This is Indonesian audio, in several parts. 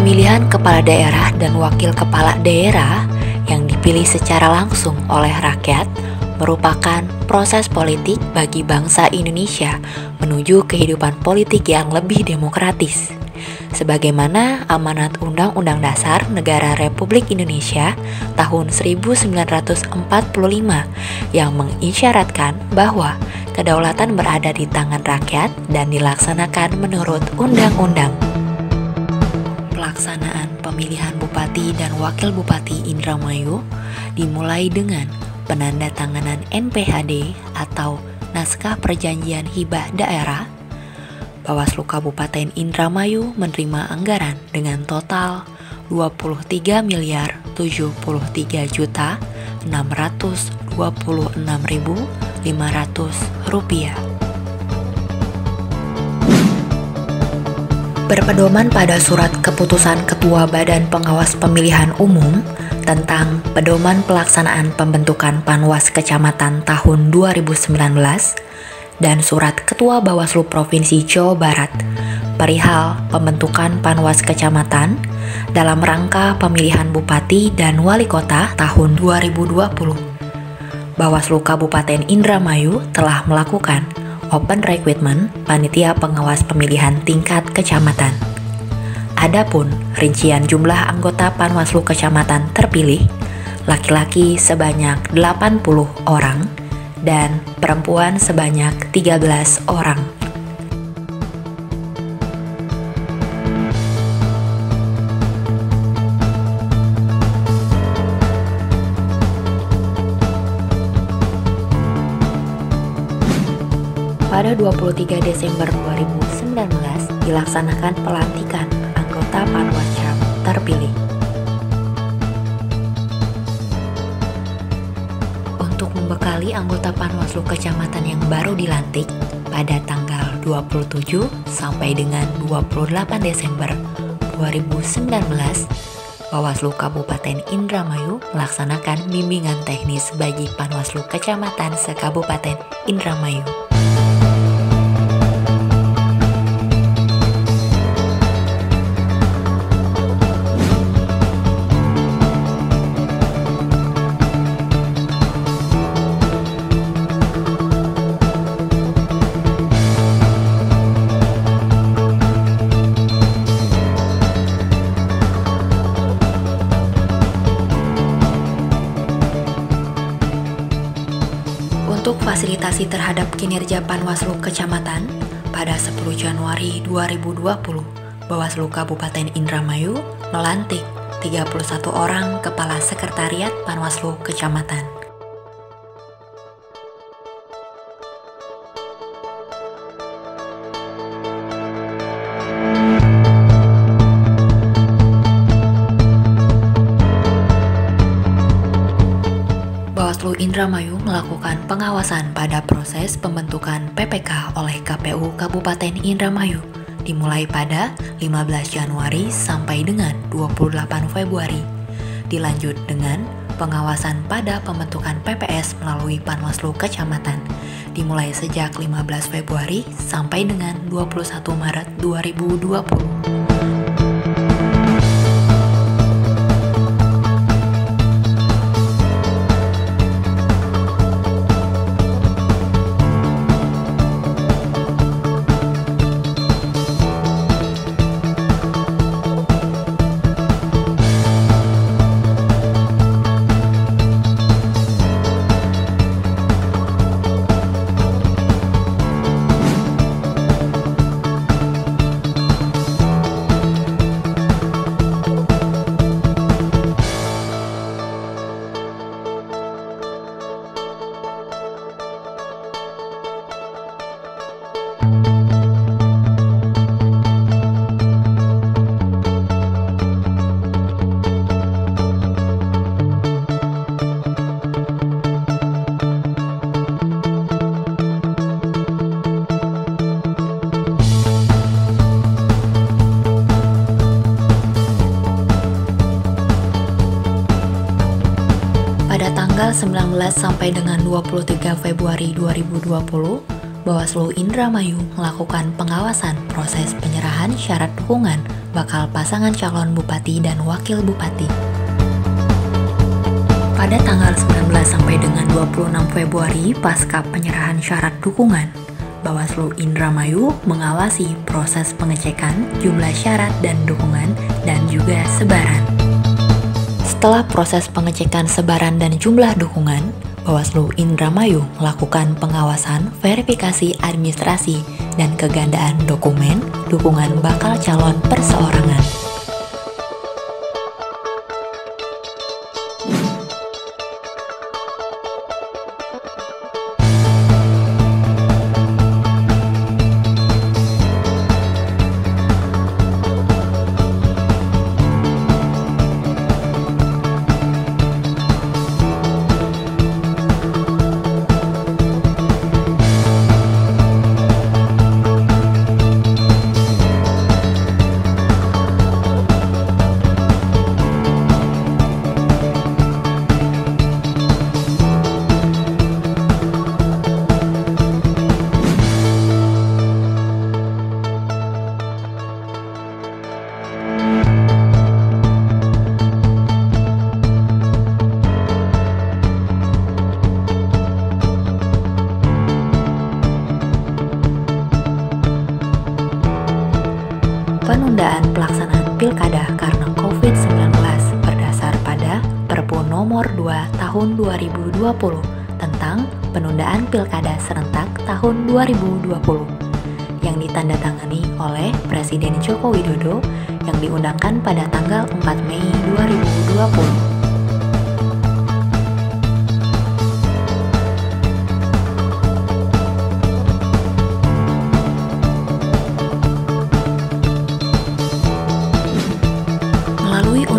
Pemilihan kepala daerah dan wakil kepala daerah yang dipilih secara langsung oleh rakyat merupakan proses politik bagi bangsa Indonesia menuju kehidupan politik yang lebih demokratis. Sebagaimana amanat Undang-Undang Dasar Negara Republik Indonesia tahun 1945 yang mengisyaratkan bahwa kedaulatan berada di tangan rakyat dan dilaksanakan menurut undang-undang. Pelaksanaan pemilihan Bupati dan Wakil Bupati Indramayu dimulai dengan penandatanganan NPHD atau Naskah Perjanjian Hibah Daerah. Bawaslu Kabupaten Indramayu menerima anggaran dengan total Rp23.626.500. Berpedoman pada Surat Keputusan Ketua Badan Pengawas Pemilihan Umum tentang Pedoman Pelaksanaan Pembentukan Panwas Kecamatan tahun 2019 dan Surat Ketua Bawaslu Provinsi Jawa Barat perihal pembentukan Panwas Kecamatan dalam rangka pemilihan Bupati dan Wali Kota tahun 2020. Bawaslu Kabupaten Indramayu telah melakukan open recruitment panitia pengawas pemilihan tingkat kecamatan. Adapun rincian jumlah anggota Panwaslu Kecamatan terpilih, laki-laki sebanyak 80 orang dan perempuan sebanyak 13 orang. Pada 23 Desember 2019 dilaksanakan pelantikan anggota Panwascam terpilih. Untuk membekali anggota Panwaslu Kecamatan yang baru dilantik pada tanggal 27 sampai dengan 28 Desember 2019, Bawaslu Kabupaten Indramayu melaksanakan bimbingan teknis bagi Panwaslu Kecamatan se-Kabupaten Indramayu. Untuk fasilitasi terhadap kinerja Panwaslu Kecamatan, pada 10 Januari 2020, Bawaslu Kabupaten Indramayu melantik 31 orang Kepala Sekretariat Panwaslu Kecamatan. Bawaslu Indramayu melakukan pengawasan pada proses pembentukan PPK oleh KPU Kabupaten Indramayu dimulai pada 15 Januari sampai dengan 28 Februari. Dilanjut dengan pengawasan pada pembentukan PPS melalui Panwaslu Kecamatan dimulai sejak 15 Februari sampai dengan 21 Maret 2020. tanggal 19 sampai dengan 23 Februari 2020, Bawaslu Indramayu melakukan pengawasan proses penyerahan syarat dukungan bakal pasangan calon bupati dan wakil bupati. Pada tanggal 19 sampai dengan 26 Februari pasca penyerahan syarat dukungan, Bawaslu Indramayu mengawasi proses pengecekan jumlah syarat dan dukungan dan juga sebaran. Setelah proses pengecekan sebaran dan jumlah dukungan, Bawaslu Indramayu melakukan pengawasan verifikasi administrasi dan kegandaan dokumen dukungan bakal calon perseorangan. Penundaan pelaksanaan pilkada karena COVID-19 berdasar pada Perpu Nomor 2 Tahun 2020 tentang penundaan pilkada serentak tahun 2020 yang ditandatangani oleh Presiden Joko Widodo yang diundangkan pada tanggal 4 Mei 2020.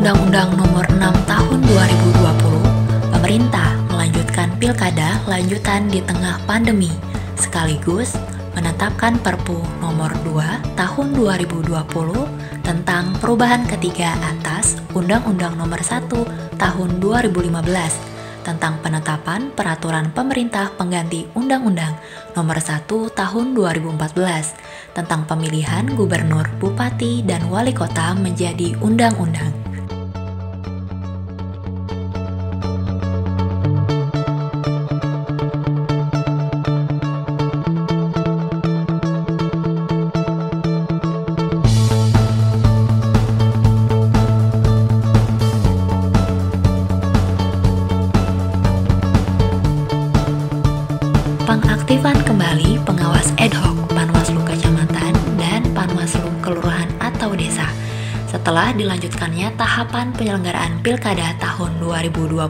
Undang-Undang Nomor 6 Tahun 2020, pemerintah melanjutkan pilkada lanjutan di tengah pandemi, sekaligus menetapkan Perpu Nomor 2 Tahun 2020 tentang perubahan ketiga atas Undang-Undang Nomor 1 Tahun 2015 tentang penetapan peraturan pemerintah pengganti Undang-Undang Nomor 1 Tahun 2014 tentang pemilihan gubernur, bupati, dan wali kota menjadi undang-undang. Pengaktifan kembali pengawas ad hoc Panwaslu Kecamatan dan Panwaslu Kelurahan atau Desa setelah dilanjutkannya tahapan penyelenggaraan Pilkada tahun 2020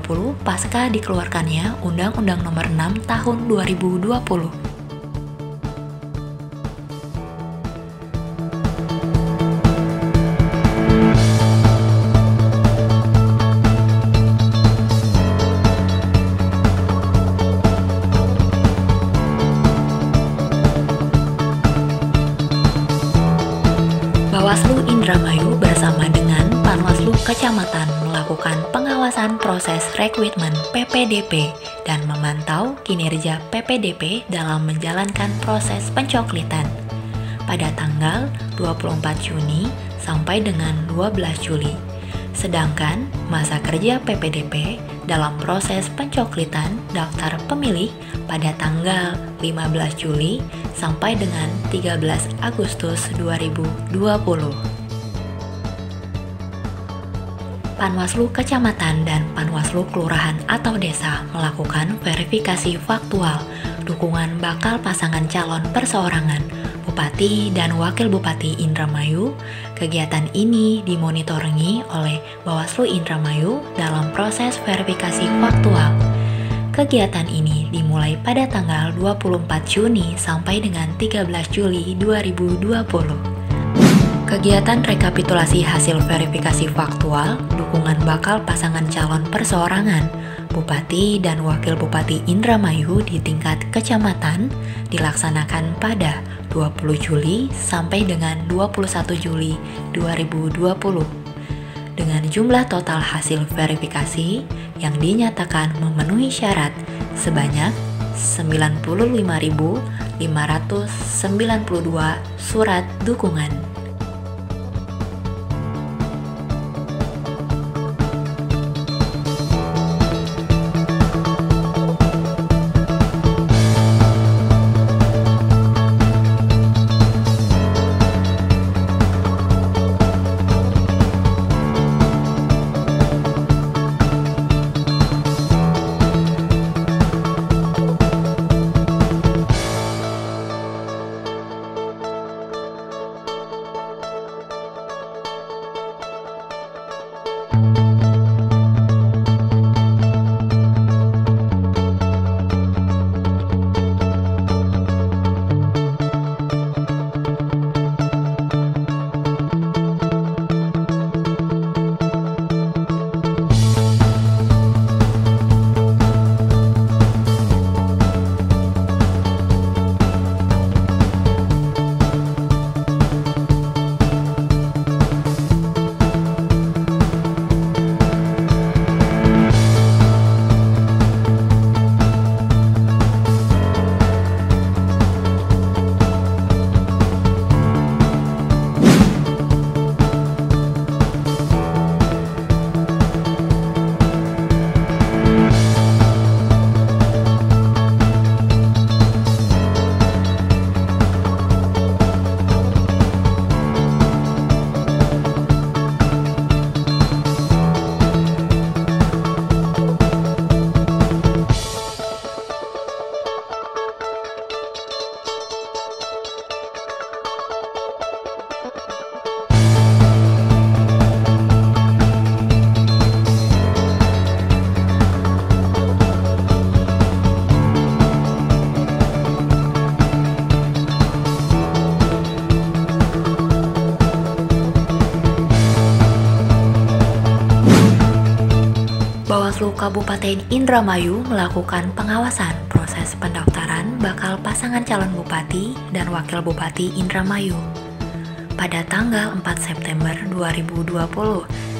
pasca dikeluarkannya Undang-Undang Nomor 6 Tahun 2020. Bawaslu Indramayu bersama dengan Panwaslu Kecamatan melakukan pengawasan proses rekrutmen PPDP dan memantau kinerja PPDP dalam menjalankan proses pencoklitan pada tanggal 24 Juni sampai dengan 12 Juli. Sedangkan masa kerja PPDP dalam proses pencoklitan daftar pemilih pada tanggal 15 Juli sampai dengan 13 Agustus 2020. Panwaslu Kecamatan dan Panwaslu Kelurahan atau Desa melakukan verifikasi faktual dukungan bakal pasangan calon perseorangan Bupati dan Wakil Bupati Indramayu. Kegiatan ini dimonitoringi oleh Bawaslu Indramayu dalam proses verifikasi faktual. Kegiatan ini dimulai pada tanggal 24 Juni sampai dengan 13 Juli 2020. Kegiatan rekapitulasi hasil verifikasi faktual dukungan bakal pasangan calon perseorangan Bupati dan Wakil Bupati Indramayu di tingkat kecamatan dilaksanakan pada 20 Juli sampai dengan 21 Juli 2020 dengan jumlah total hasil verifikasi yang dinyatakan memenuhi syarat sebanyak 95.592 surat dukungan. Bawaslu Kabupaten Indramayu melakukan pengawasan proses pendaftaran bakal pasangan calon bupati dan wakil bupati Indramayu pada tanggal 4 September 2020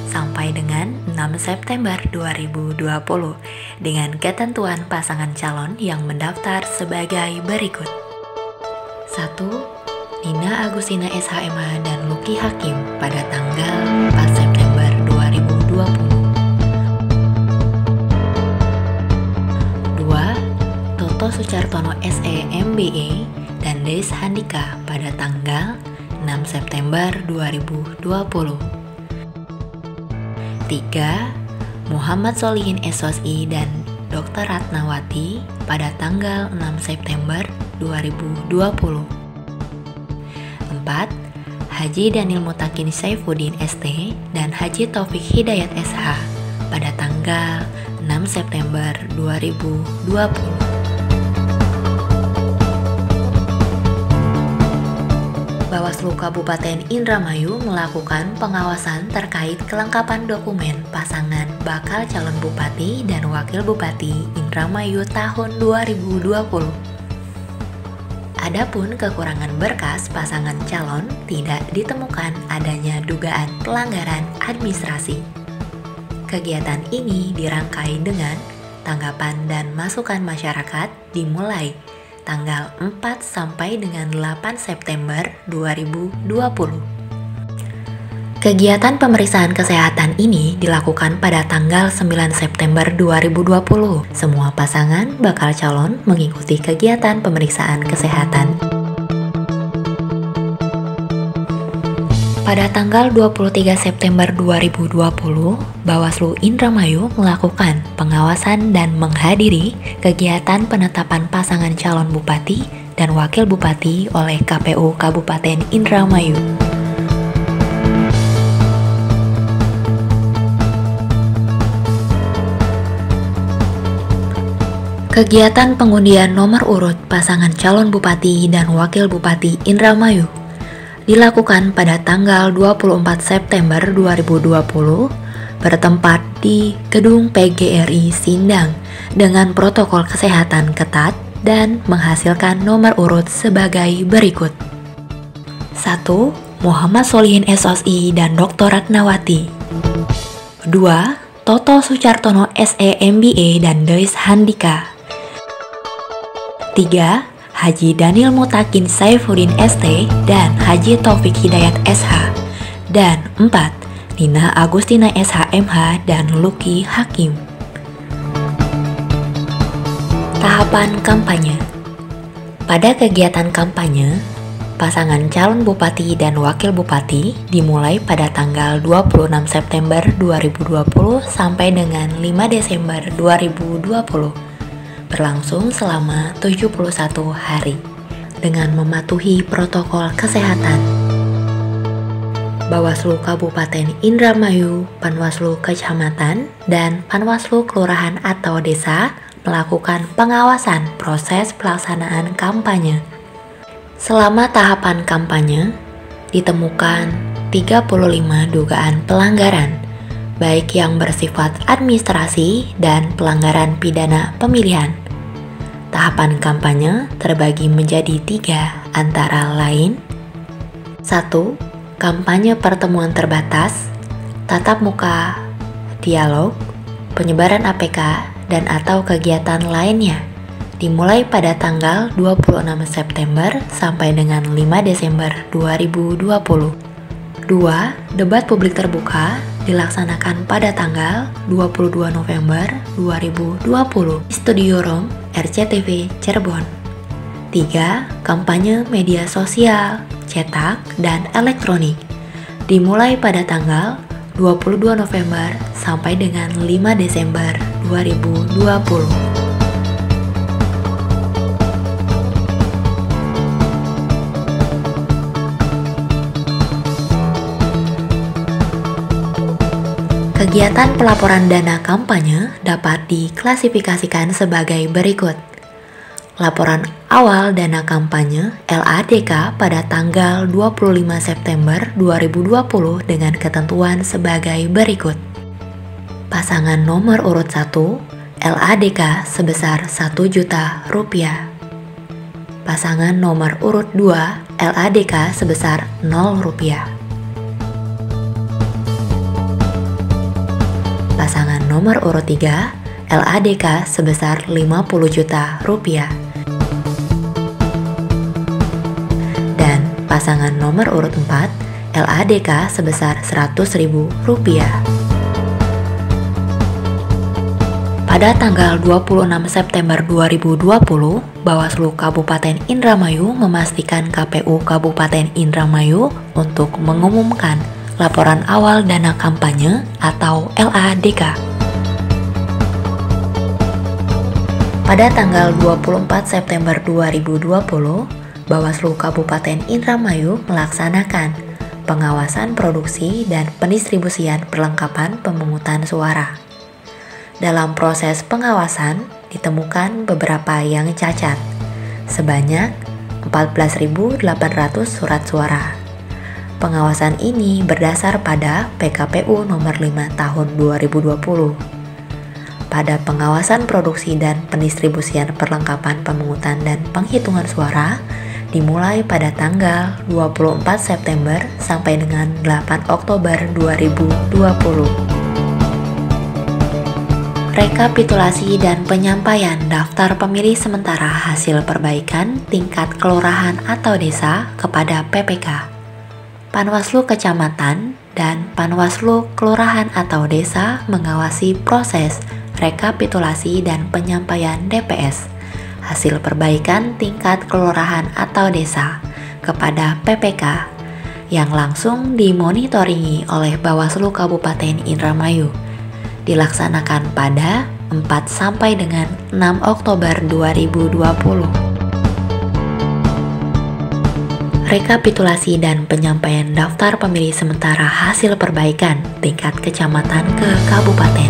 sampai dengan 6 September 2020 dengan ketentuan pasangan calon yang mendaftar sebagai berikut. 1. Nina Agustina SHMH dan Luki Hakim pada tanggal 4 September 2020. 2. Toto Sucartono SE MBE dan Des Handika pada tanggal 6 September 2020. 3. Muhammad Solihin SOSI dan Dr. Ratnawati pada tanggal 6 September 2020. 4. Haji Daniel Mutakin Saifuddin ST dan Haji Taufik Hidayat SH pada tanggal 6 September 2020. Bawaslu Kabupaten Indramayu melakukan pengawasan terkait kelengkapan dokumen pasangan bakal calon bupati dan wakil bupati Indramayu tahun 2020. Adapun kekurangan berkas pasangan calon tidak ditemukan adanya dugaan pelanggaran administrasi. Kegiatan ini dirangkai dengan tanggapan dan masukan masyarakat dimulai tanggal 4 sampai dengan 8 September 2020. Kegiatan pemeriksaan kesehatan ini dilakukan pada tanggal 9 September 2020. Semua pasangan bakal calon mengikuti kegiatan pemeriksaan kesehatan. Pada tanggal 23 September 2020, Bawaslu Indramayu melakukan pengawasan dan menghadiri kegiatan penetapan pasangan calon bupati dan wakil bupati oleh KPU Kabupaten Indramayu. Kegiatan pengundian nomor urut pasangan calon bupati dan wakil bupati Indramayu dilakukan pada tanggal 24 September 2020 bertempat di Gedung PGRI Sindang dengan protokol kesehatan ketat dan menghasilkan nomor urut sebagai berikut. 1. Muhammad Solihin SOSI dan Dr. Ratnawati. 2. Toto Sucartono SE MBE dan Des Handika. 3. Haji Daniel Mutakin Saifuddin ST dan Haji Taufik Hidayat SH. Dan 4. Nina Agustina SHMH dan Luki Hakim. Tahapan kampanye. Pada kegiatan kampanye, pasangan calon bupati dan wakil bupati dimulai pada tanggal 26 September 2020 sampai dengan 5 Desember 2020. Berlangsung selama 71 hari dengan mematuhi protokol kesehatan. Bawaslu Kabupaten Indramayu, Panwaslu Kecamatan, dan Panwaslu Kelurahan atau Desa melakukan pengawasan proses pelaksanaan kampanye. Selama tahapan kampanye, ditemukan 35 dugaan pelanggaran, baik yang bersifat administrasi dan pelanggaran pidana pemilihan. Tahapan kampanye terbagi menjadi 3 antara lain. 1. Kampanye pertemuan terbatas, tatap muka, dialog, penyebaran APK, dan atau kegiatan lainnya dimulai pada tanggal 26 September sampai dengan 5 Desember 2020. 2. Debat publik terbuka dilaksanakan pada tanggal 22 November 2020 di Studio Room RCTV Cirebon. 3. Kampanye media sosial, cetak, dan elektronik dimulai pada tanggal 22 November sampai dengan 5 Desember 2020. Kegiatan pelaporan dana kampanye dapat diklasifikasikan sebagai berikut. Laporan awal dana kampanye LADK pada tanggal 25 September 2020 dengan ketentuan sebagai berikut. Pasangan nomor urut 1, LADK sebesar Rp1.000.000. Pasangan nomor urut 2, LADK sebesar Rp0. Pasangan nomor urut 3, LADK sebesar Rp50.000.000. Dan pasangan nomor urut 4, LADK sebesar Rp100.000. Pada tanggal 26 September 2020, Bawaslu Kabupaten Indramayu memastikan KPU Kabupaten Indramayu untuk mengumumkan laporan awal dana kampanye atau LADK. Pada tanggal 24 September 2020, Bawaslu Kabupaten Indramayu melaksanakan pengawasan produksi dan pendistribusian perlengkapan pemungutan suara. Dalam proses pengawasan, ditemukan beberapa yang cacat, sebanyak 14.800 surat suara. Pengawasan ini berdasar pada PKPU nomor 5 tahun 2020. Pada pengawasan produksi dan pendistribusian perlengkapan pemungutan dan penghitungan suara, dimulai pada tanggal 24 September sampai dengan 8 Oktober 2020. Rekapitulasi dan penyampaian daftar pemilih sementara hasil perbaikan tingkat kelurahan atau desa kepada PPK, Panwaslu Kecamatan, dan Panwaslu Kelurahan atau Desa mengawasi proses rekapitulasi dan penyampaian DPS, hasil perbaikan tingkat kelurahan atau desa kepada PPK yang langsung dimonitoringi oleh Bawaslu Kabupaten Indramayu. Dilaksanakan pada 4 sampai dengan 6 Oktober 2020. Rekapitulasi dan penyampaian daftar pemilih sementara hasil perbaikan tingkat kecamatan ke kabupaten.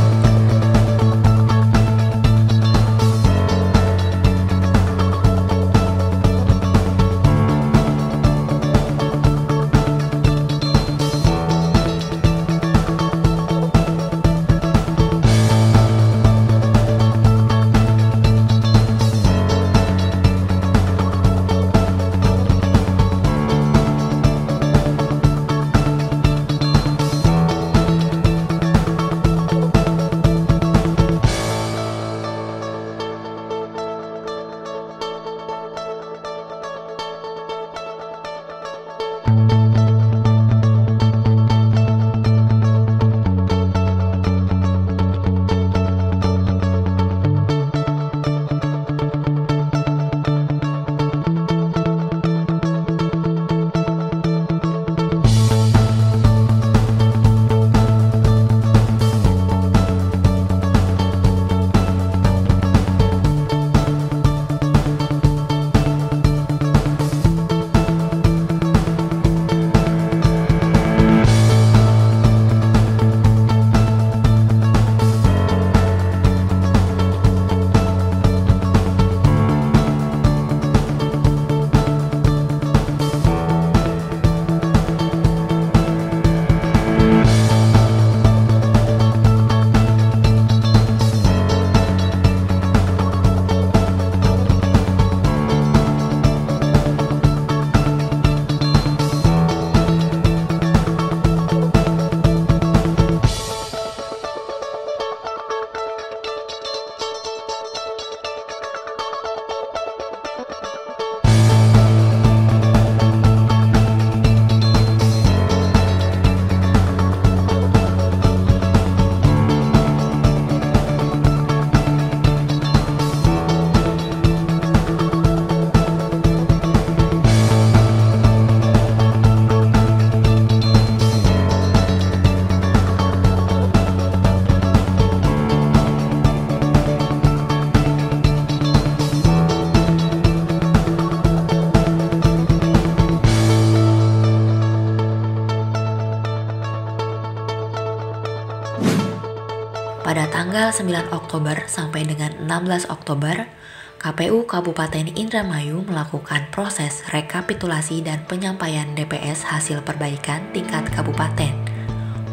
Pada tanggal 9 Oktober sampai dengan 16 Oktober, KPU Kabupaten Indramayu melakukan proses rekapitulasi dan penyampaian DPS hasil perbaikan tingkat kabupaten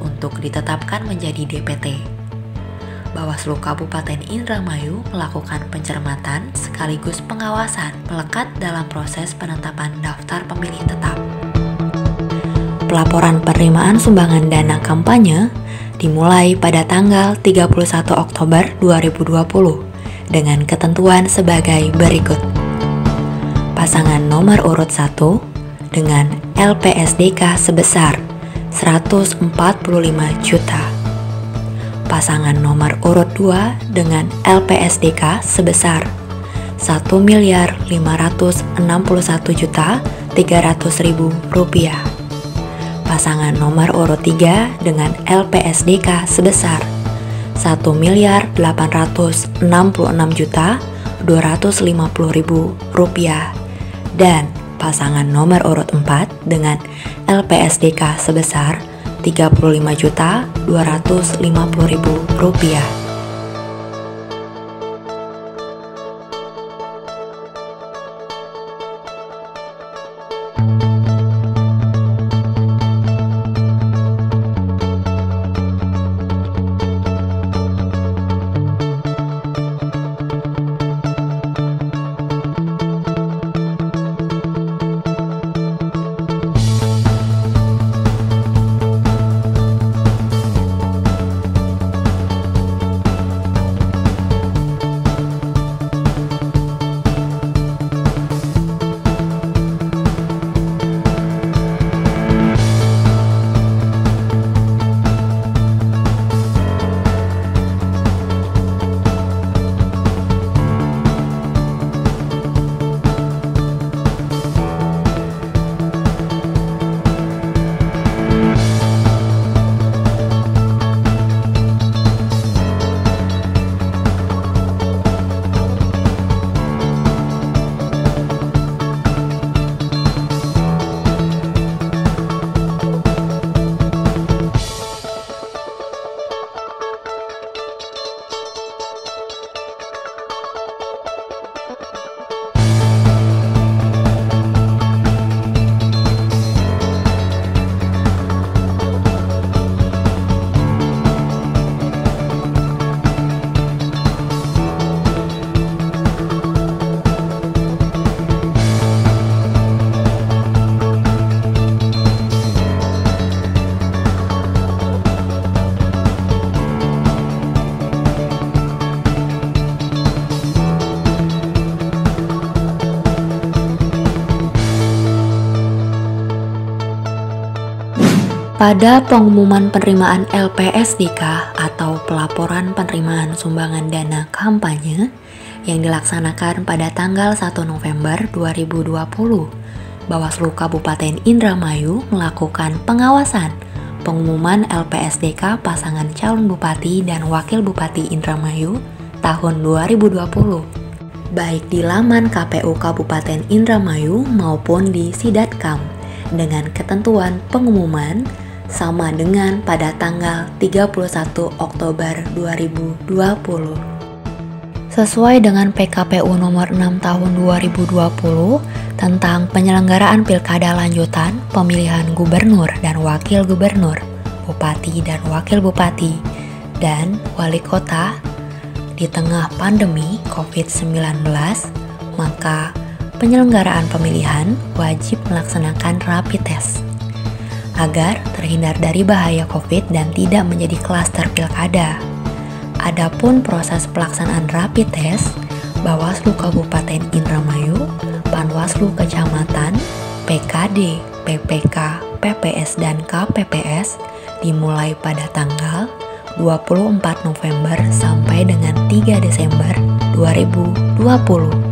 untuk ditetapkan menjadi DPT. Bawaslu Kabupaten Indramayu melakukan pencermatan sekaligus pengawasan melekat dalam proses penetapan daftar pemilih tetap. Pelaporan penerimaan sumbangan dana kampanye dimulai pada tanggal 31 Oktober 2020 dengan ketentuan sebagai berikut. Pasangan nomor urut 1 dengan LPSDK sebesar 145 juta. Pasangan nomor urut 2 dengan LPSDK sebesar 1.561.300.000 rupiah. Pasangan nomor urut 3 dengan LPSDK sebesar 1.866.250.000 rupiah dan pasangan nomor urut 4 dengan LPSDK sebesar 35.250.000 rupiah. Pada pengumuman penerimaan LPSDK atau pelaporan penerimaan sumbangan dana kampanye yang dilaksanakan pada tanggal 1 November 2020, Bawaslu Kabupaten Indramayu melakukan pengawasan pengumuman LPSDK pasangan calon bupati dan wakil bupati Indramayu tahun 2020, baik di laman KPU Kabupaten Indramayu maupun di Sidatkam dengan ketentuan pengumuman sama dengan pada tanggal 31 Oktober 2020. Sesuai dengan PKPU nomor 6 tahun 2020 tentang penyelenggaraan pilkada lanjutan pemilihan gubernur dan wakil gubernur, bupati dan wakil bupati, dan wali kota di tengah pandemi COVID-19, maka penyelenggaraan pemilihan wajib melaksanakan rapid test agar terhindar dari bahaya COVID dan tidak menjadi klaster pilkada. Adapun proses pelaksanaan rapid test, Bawaslu Kabupaten Indramayu, Panwaslu Kecamatan, PKD, PPK, PPS, dan KPPS dimulai pada tanggal 24 November sampai dengan 3 Desember 2020.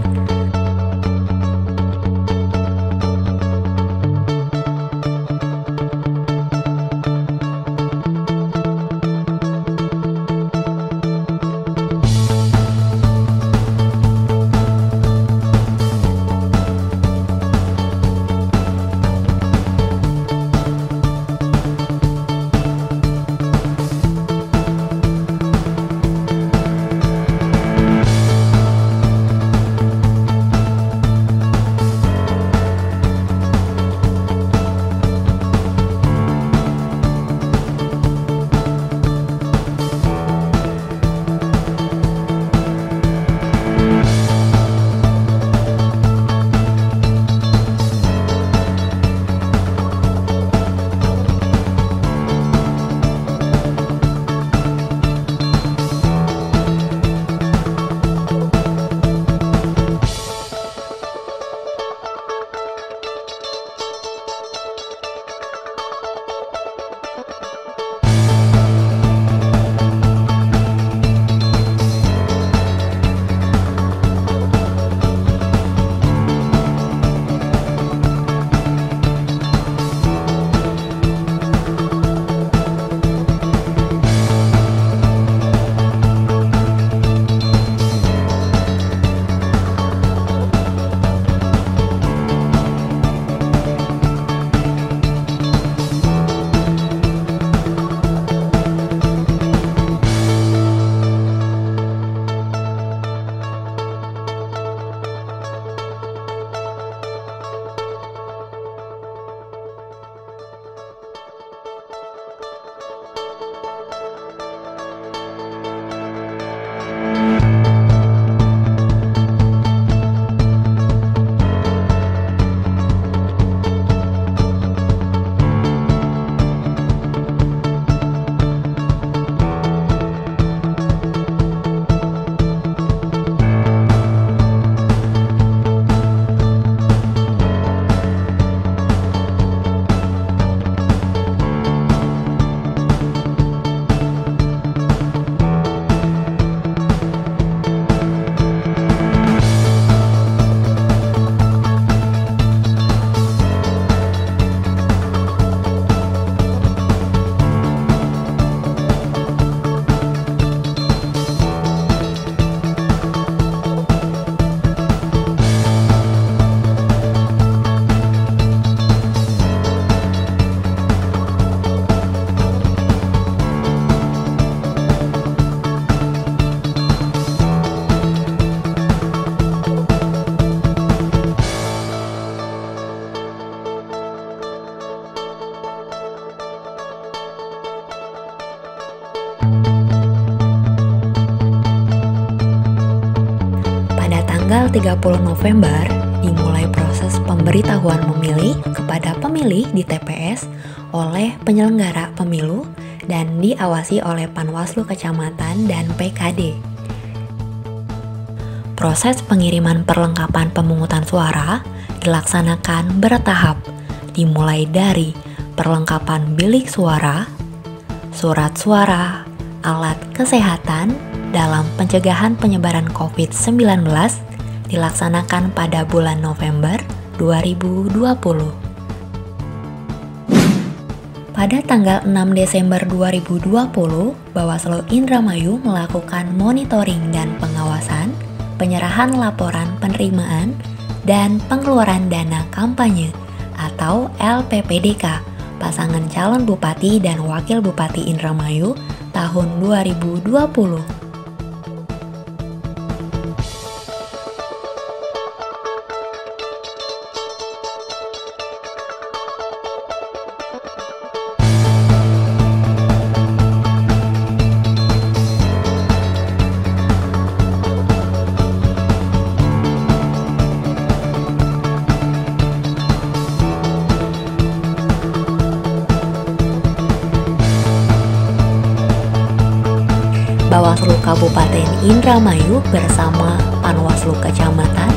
tanggal 30 November dimulai proses pemberitahuan memilih kepada pemilih di TPS oleh penyelenggara pemilu dan diawasi oleh Panwaslu Kecamatan dan PKD. Proses pengiriman perlengkapan pemungutan suara dilaksanakan bertahap, dimulai dari perlengkapan bilik suara, surat suara, alat kesehatan dalam pencegahan penyebaran COVID-19 dilaksanakan pada bulan November 2020. Pada tanggal 6 Desember 2020, Bawaslu Indramayu melakukan monitoring dan pengawasan penyerahan laporan penerimaan dan pengeluaran dana kampanye atau LPPDK pasangan calon bupati dan wakil bupati Indramayu tahun 2020. Bawaslu Kabupaten Indramayu bersama Panwaslu Kecamatan,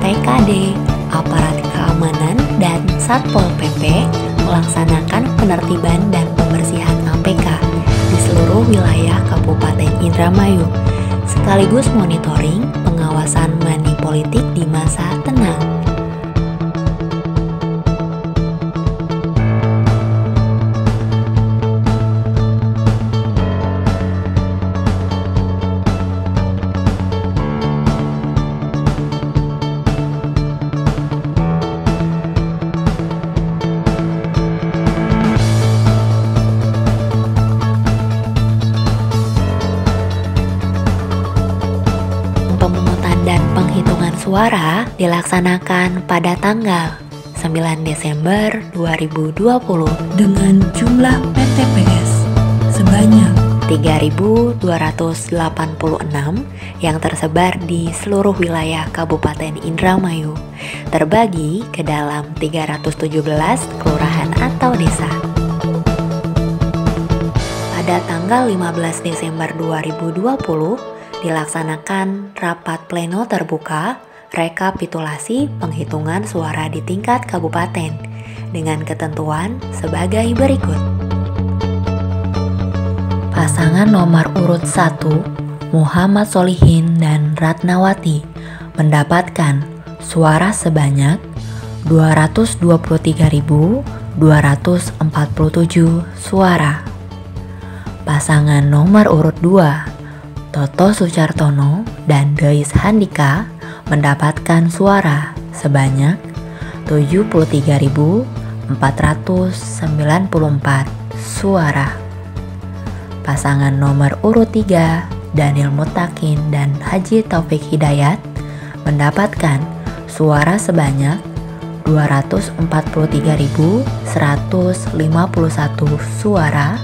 PKD, aparat keamanan, dan Satpol PP melaksanakan penertiban dan pembersihan APK di seluruh wilayah Kabupaten Indramayu, sekaligus monitoring pengawasan money politik di masa tenang. Dan penghitungan suara dilaksanakan pada tanggal 9 Desember 2020 dengan jumlah PTPS sebanyak 3.286 yang tersebar di seluruh wilayah Kabupaten Indramayu, terbagi ke dalam 317 kelurahan atau desa. Pada tanggal 15 Desember 2020 dilaksanakan rapat pleno terbuka rekapitulasi penghitungan suara di tingkat kabupaten dengan ketentuan sebagai berikut. Pasangan nomor urut 1 Muhammad Solihin dan Ratnawati mendapatkan suara sebanyak 223.247 suara. Pasangan nomor urut 2 Toto Sucartono dan Deis Handika mendapatkan suara sebanyak 73.494 suara. Pasangan nomor urut 3 Daniel Mutakin dan Haji Taufik Hidayat mendapatkan suara sebanyak 243.151 suara,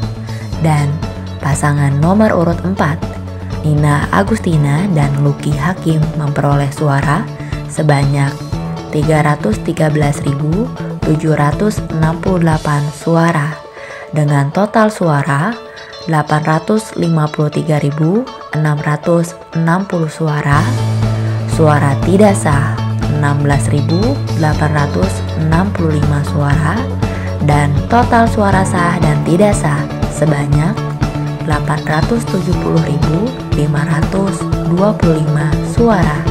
dan pasangan nomor urut 4 Nina Agustina dan Luki Hakim memperoleh suara sebanyak 313.768 suara dengan total suara 853.660 suara. Suara tidak sah 16.865 suara dan total suara sah dan tidak sah sebanyak 870.525 suara.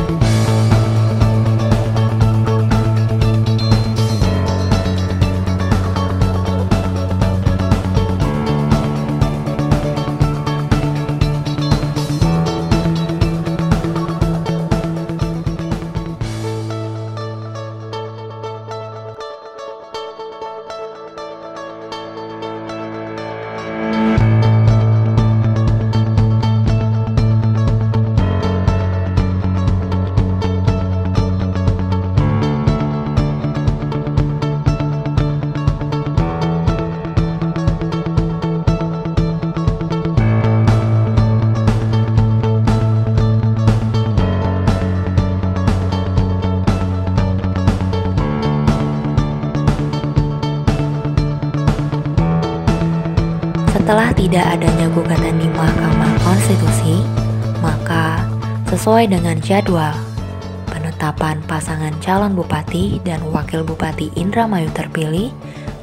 tidak adanya gugatan di Mahkamah Konstitusi, maka sesuai dengan jadwal penetapan pasangan calon bupati dan wakil bupati Indramayu terpilih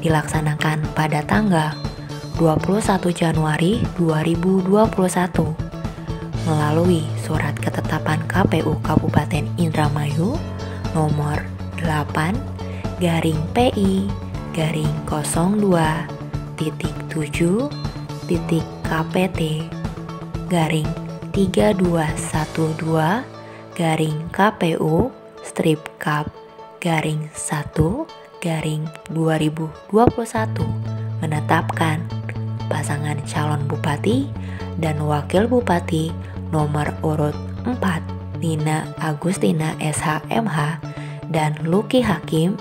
dilaksanakan pada tanggal 21 Januari 2021 melalui surat ketetapan KPU Kabupaten Indramayu nomor 8-KP-KPT-KPU-Strip-Kap-1-2021 menetapkan pasangan calon bupati dan wakil bupati nomor urut 4 Nina Agustina SH.MH dan Luki Hakim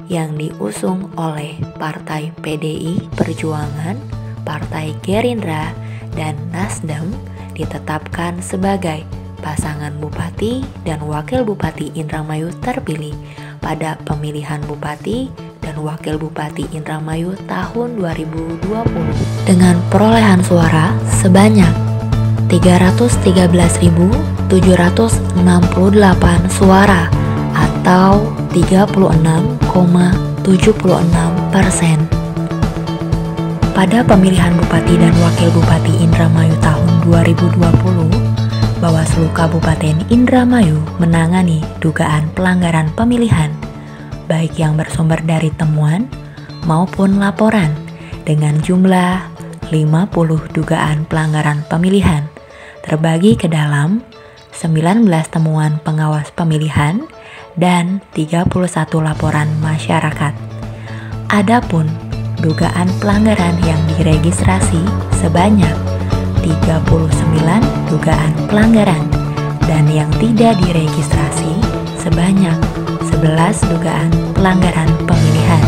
yang diusung oleh Partai PDI Perjuangan, Partai Gerindra, dan Nasdem ditetapkan sebagai pasangan bupati dan wakil bupati Indramayu terpilih pada pemilihan bupati dan wakil bupati Indramayu tahun 2020 dengan perolehan suara sebanyak 313.768 suara atau 36,76%. Pada pemilihan bupati dan wakil bupati Indramayu tahun 2020, Bawaslu Kabupaten Indramayu menangani dugaan pelanggaran pemilihan, baik yang bersumber dari temuan maupun laporan, dengan jumlah 50 dugaan pelanggaran pemilihan, terbagi ke dalam 19 temuan pengawas pemilihan dan 31 laporan masyarakat. Adapun dugaan pelanggaran yang diregistrasi sebanyak 39 dugaan pelanggaran dan yang tidak diregistrasi sebanyak 11 dugaan pelanggaran pemilihan.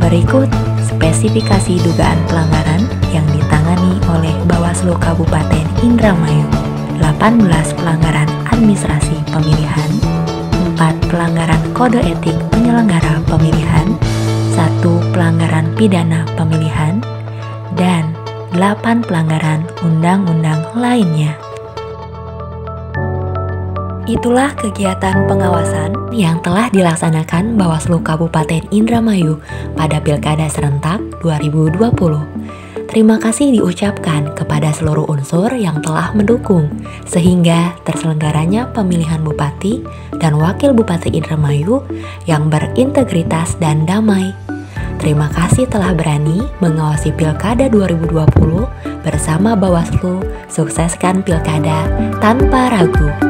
Berikut spesifikasi dugaan pelanggaran yang ditangani oleh Bawaslu Kabupaten Indramayu: 18 pelanggaran administrasi pemilihan, 4 pelanggaran kode etik penyelenggara pemilihan, 1 pelanggaran pidana pemilihan, dan 8 pelanggaran undang-undang lainnya. Itulah kegiatan pengawasan yang telah dilaksanakan Bawaslu Kabupaten Indramayu pada Pilkada Serentak 2020. Terima kasih diucapkan kepada seluruh unsur yang telah mendukung sehingga terselenggaranya pemilihan bupati dan wakil bupati Indramayu yang berintegritas dan damai. Terima kasih telah berani mengawasi Pilkada 2020 bersama Bawaslu. Sukseskan Pilkada tanpa ragu.